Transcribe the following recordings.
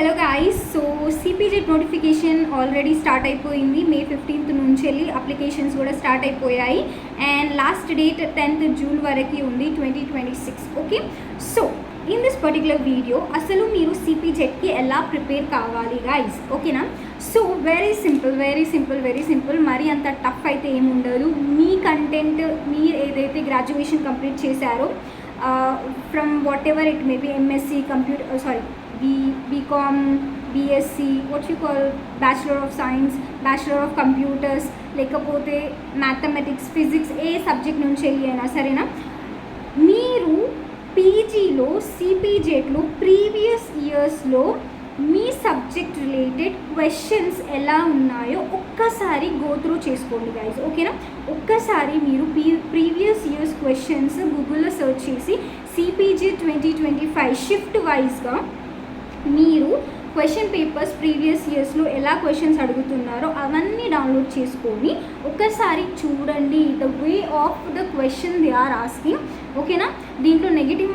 Hello guys, so CPGET notification already start అయిపోయింది. మే 15th నుంచి వెళ్ళి అప్లికేషన్స్ కూడా స్టార్ట్ అయిపోయాయి. And last date 10th June వరకు ఉంది 2026. Okay, so in this particular video అసలు మీరు సిపిజెట్కి ఎలా ప్రిపేర్ కావాలి గాయ్స్, ఓకేనా? సో వెరీ సింపుల్, మరి అంత టఫ్ అయితే ఏమి ఉండదు. మీ కంటెంట్ మీరు ఏదైతే గ్రాడ్యుయేషన్ కంప్లీట్ చేశారో from what ever it may B, MSc computer BCom, BSc, what you call Bachelor of Science, Bachelor of Computers, లేకపోతే మ్యాథమెటిక్స్, ఫిజిక్స్, ఏ సబ్జెక్ట్ నుంచి వెళ్ళి అయినా సరేనా, మీరు పీజీలో సిపిజెట్లో ప్రీవియస్ ఇయర్స్లో మీ సబ్జెక్ట్ రిలేటెడ్ క్వశ్చన్స్ ఎలా ఉన్నాయో ఒక్కసారి గో త్రూ చేసుకోండి గైస్, ఓకేనా? ఒక్కసారి మీరు ప్రీవియస్ ఇయర్స్ క్వశ్చన్స్ గూగుల్లో సెర్చ్ చేసి సిపిజెట్ 2025 షిఫ్ట్ వైజ్గా మీరు క్వశ్చన్ పేపర్స్ ప్రీవియస్ ఇయర్స్లో ఎలా క్వశ్చన్స్ అడుగుతున్నారో అవన్నీ డౌన్లోడ్ చేసుకొని ఒక్కసారి చూడండి. The way of the question they are asking, ఓకేనా? దీంట్లో నెగిటివ్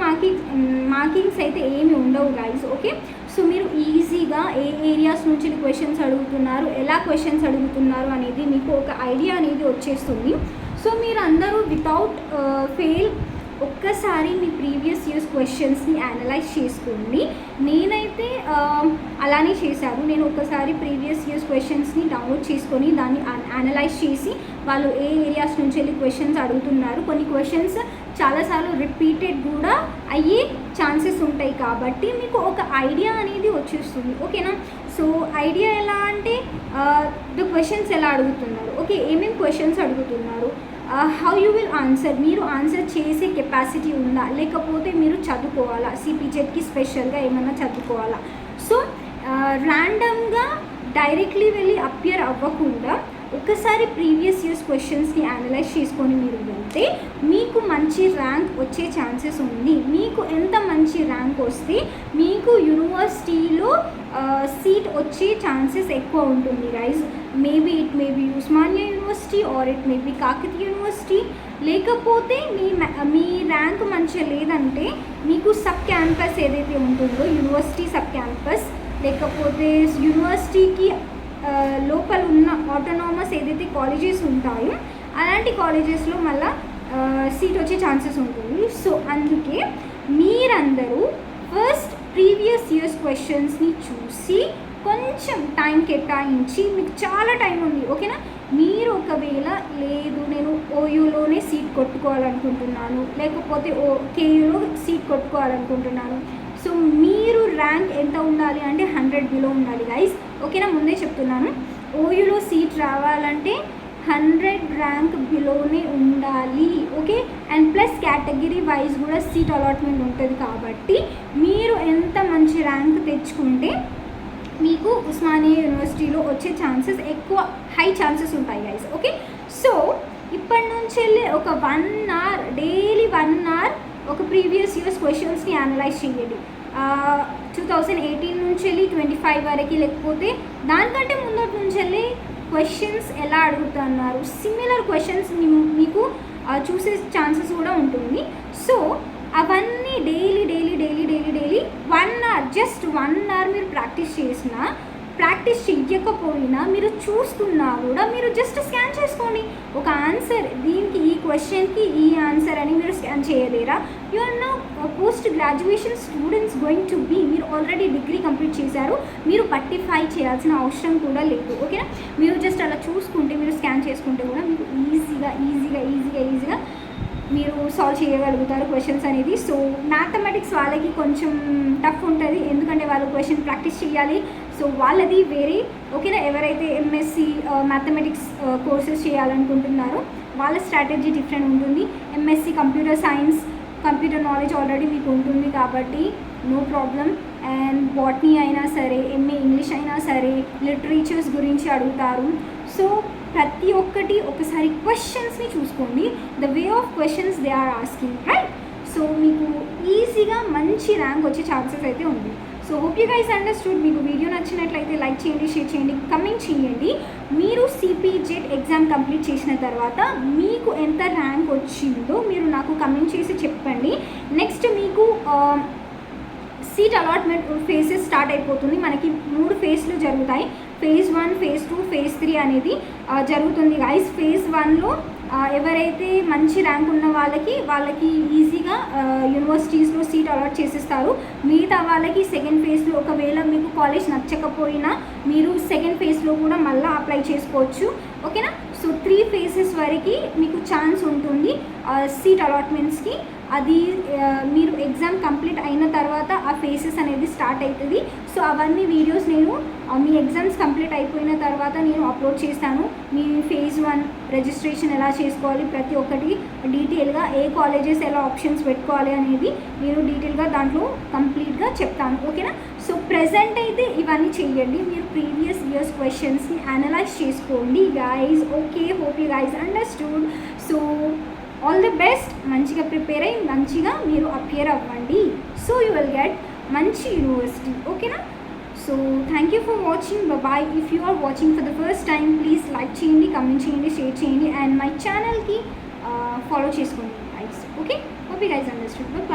మార్కింగ్స్ అయితే ఏమి ఉండవు గైస్, ఓకే? సో మీరు ఈజీగా ఏ ఏరియాస్ నుంచి క్వశ్చన్స్ అడుగుతున్నారు, ఎలా క్వశ్చన్స్ అడుగుతున్నారు అనేది మీకు ఒక ఐడియా అనేది వచ్చేస్తుంది. సో మీరు అందరూ వితౌట్ ఫెయిల్ ఒక్కసారి మీ ప్రీవియస్ ఇయర్స్ క్వశ్చన్స్ని అనలైజ్ చేసుకోండి. నేనైతే అలానే చేశాను. నేను ఒక్కసారి ప్రీవియస్ ఇయర్స్ క్వశ్చన్స్ని డౌన్లోడ్ చేసుకొని దాన్ని అనలైజ్ చేసి వాళ్ళు ఏ ఏరియాస్ నుంచి వెళ్ళి క్వశ్చన్స్ అడుగుతున్నారు, కొన్ని క్వశ్చన్స్ చాలాసార్లు రిపీటెడ్ కూడా అయ్యే ఛాన్సెస్ ఉంటాయి కాబట్టి మీకు ఒక ఐడియా అనేది వచ్చేస్తుంది, ఓకేనా? సో ఐడియా ఎలా అంటే ద క్వశ్చన్స్ ఎలా అడుగుతున్నారు, ఓకే, ఏమేమి క్వశ్చన్స్ అడుగుతున్నారు, హౌ యూ విల్ ఆన్సర్, మీరు ఆన్సర్ చేసే కెపాసిటీ ఉందా, లేకపోతే మీరు చదువుకోవాలా, సిపిజెట్కి స్పెషల్గా ఏమైనా చదువుకోవాలా. సో ర్యాండమ్గా డైరెక్ట్లీ వెళ్ళి అపియర్ అవ్వకుండా ఒకసారి ప్రీవియస్ ఇయర్స్ క్వశ్చన్స్ని అనలైజ్ చేసుకొని మీరు వెళ్తే మీకు మంచి ర్యాంక్ వచ్చే ఛాన్సెస్ ఉంది. మీకు ఎంత మంచి ర్యాంక్ వస్తే మీకు యూనివర్సిటీలో సీట్ వచ్చే ఛాన్సెస్ ఎక్కువ ఉంటుంది guys. Maybe it may be Osmania university or it may be Kakatiya university. లేకపోతే మీ ర్యాంక్ మంచిగా లేదంటే మీకు సబ్ క్యాంపస్ ఏదైతే ఉంటుందో యూనివర్సిటీ సబ్ క్యాంపస్, లేకపోతే యూనివర్సిటీకి లోపల ఉన్న ఆటోనామస్ ఏదైతే కాలేజెస్ ఉంటాయో అలాంటి కాలేజెస్లో మళ్ళీ సీట్ వచ్చే ఛాన్సెస్ ఉంటుంది. సో అందుకే మీరందరూ ఫస్ట్ ప్రీవియస్ ఇయర్స్ క్వశ్చన్స్ని చూసి కొంచెం టైం కేటాయించి, మీకు చాలా టైం ఉంది, ఓకేనా? మీరు ఒకవేళ లేదు నేను ఓయూలోనే సీట్ కొట్టుకోవాలనుకుంటున్నాను, లేకపోతే కేయూలో సీట్ కొట్టుకోవాలనుకుంటున్నాను, సో మీరు ర్యాంక్ ఎంత ఉండాలి అంటే 100 బిలో ఉండాలి గైస్, ఓకేనా? ముందే చెప్తున్నాను, ఓయూలో సీట్ రావాలంటే 100 ర్యాంక్ బిలోనే ఉండాలి, okay? And plus category wise కూడా సీట్ అలాట్మెంట్ ఉంటుంది కాబట్టి మీరు ఎంత మంచి ర్యాంక్ తెచ్చుకుంటే మీకు ఉస్మానియా యూనివర్సిటీలో వచ్చే ఛాన్సెస్ ఎక్కువ, హై ఛాన్సెస్ ఉంటాయి గైస్, ఓకే? సో ఇప్పటి నుంచి వెళ్ళి ఒక 1 hour డైలీ 1 hour ఒక ప్రీవియస్ ఇయర్స్ క్వశ్చన్స్ని అనలైజ్ చేయండి. 2018 నుంచి వెళ్ళి 25 వరకు, లేకపోతే దానికంటే ముందటి నుంచి వెళ్ళి క్వశ్చన్స్ ఎలా అడుగుతున్నారు, సిమిలర్ క్వశ్చన్స్ మీకు చూసే ఛాన్సెస్ కూడా ఉంటుంది. సో అవన్నీ డైలీ 1 hour, జస్ట్ 1 hour మీరు ప్రాక్టీస్ చెయ్యకపోయినా మీరు చూస్తున్నా కూడా మీరు జస్ట్ స్కాన్ చేసుకోండి. ఒక ఆన్సర్ దీనికి, ఈ క్వశ్చన్కి ఈ ఆన్సర్ అని మీరు స్కాన్ చేయలేరా? You are now post graduation students going to be. మీరు ఆల్రెడీ డిగ్రీ కంప్లీట్ చేశారు, మీరు పట్టిఫై చేయాల్సిన అవసరం కూడా లేదు, ఓకేనా? మీరు జస్ట్ అలా చూసుకుంటే, మీరు స్కాన్ చేసుకుంటే కూడా మీకు ఈజీగా మీరు సాల్వ్ చేయగలుగుతారు క్వశ్చన్స్ అనేది. సో మ్యాథమెటిక్స్ వాళ్ళకి కొంచెం టఫ్ ఉంటుంది, ఎందుకంటే వాళ్ళు క్వశ్చన్ ప్రాక్టీస్ చేయాలి. సో వాళ్ళది వేరే, ఓకేనా? ఎవరైతే ఎంఎస్సి మ్యాథమెటిక్స్ కోర్సెస్ చేయాలనుకుంటున్నారో వాళ్ళ స్ట్రాటజీ డిఫరెంట్ ఉంటుంది. MSc computer science, computer knowledge already మీకు ఉంటుంది కాబట్టి నో ప్రాబ్లం. అండ్ బాటనీ అయినా సరే, ఎంఏ ఇంగ్లీష్ అయినా సరే, లిటరేచర్స్ గురించి అడుగుతారు. సో ప్రతి ఒక్కటి ఒకసారి క్వశ్చన్స్ని చూసుకోండి, the way of questions they are asking, right? So మీకు ఈజీగా మంచి ర్యాంక్ వచ్చే ఛాన్సెస్ అయితే ఉంది. So hope you guys understood. మీకు వీడియో నచ్చినట్లయితే లైక్ చేయండి, షేర్ చేయండి, కమెంట్ చేయండి. మీరు సిపిజెట్ ఎగ్జామ్ కంప్లీట్ చేసిన తర్వాత మీకు ఎంత ర్యాంక్ వచ్చిందో మీరు నాకు కమెంట్ చేసి చెప్పండి. నెక్స్ట్ మీకు సీట్ అలాట్మెంట్ ఫేజెస్ స్టార్ట్ అయిపోతుంది. మనకి 3 ఫేజ్లు జరుగుతాయి. ఫేజ్ 1, ఫేజ్ 2, ఫేజ్ 3 అనేది జరుగుతుంది గైస్. ఫేజ్ 1లో ఎవరైతే మంచి ర్యాంక్ ఉన్న వాళ్ళకి ఈజీగా యూనివర్సిటీస్లో సీట్ అలాట్ చేసిస్తారు. మిగతా వాళ్ళకి సెకండ్ ఫేజ్లో ఒకవేళ మీకు కాలేజ్ నచ్చకపోయినా మీరు సెకండ్ ఫేజ్లో కూడా మళ్ళీ అప్లై చేసుకోవచ్చు. ఓకేనా? సో 3 ఫేజెస్ వరకు మీకు ఛాన్స్ ఉంటుంది సీట్ అలాట్మెంట్స్కి. అది మీరు ఎగ్జామ్ కంప్లీట్ అయిన తర్వాత ఆ ఫేసెస్ అనేది స్టార్ట్ అవుతుంది. సో అవన్నీ వీడియోస్ నేను మీ ఎగ్జామ్స్ కంప్లీట్ అయిపోయిన తర్వాత నేను అప్లోడ్ చేస్తాను. మీ ఫేజ్ 1 రిజిస్ట్రేషన్ ఎలా చేసుకోవాలి, ప్రతి ఒక్కటి డీటెయిల్గా, ఏ కాలేజెస్ ఎలా ఆప్షన్స్ పెట్టుకోవాలి అనేది నేను డీటెయిల్గా దాంట్లో కంప్లీట్గా చెప్తాను. ఓకేనా? సో ప్రెజెంట్ అయితే ఇవన్నీ చేయండి. మీరు ప్రీవియస్ ఇయర్స్ క్వశ్చన్స్ని అనలైజ్ చేసుకోండి guys. Okay, hope you guys understood. So all the best. మంచిగా ప్రిపేర్ అయ్యి మంచిగా మీరు అపియర్ అవ్వండి. సో యూ విల్ గెట్ మంచి యూనివర్సిటీ. ఓకేనా? So thank you for watching. Bye. If you are watching for the first time please like చేయండి, comment చేయండి, share చేయండి అండ్ మై ఛానల్కి ఫాలో చేసుకోండి guys. Okay, hope you guys understood. Bye.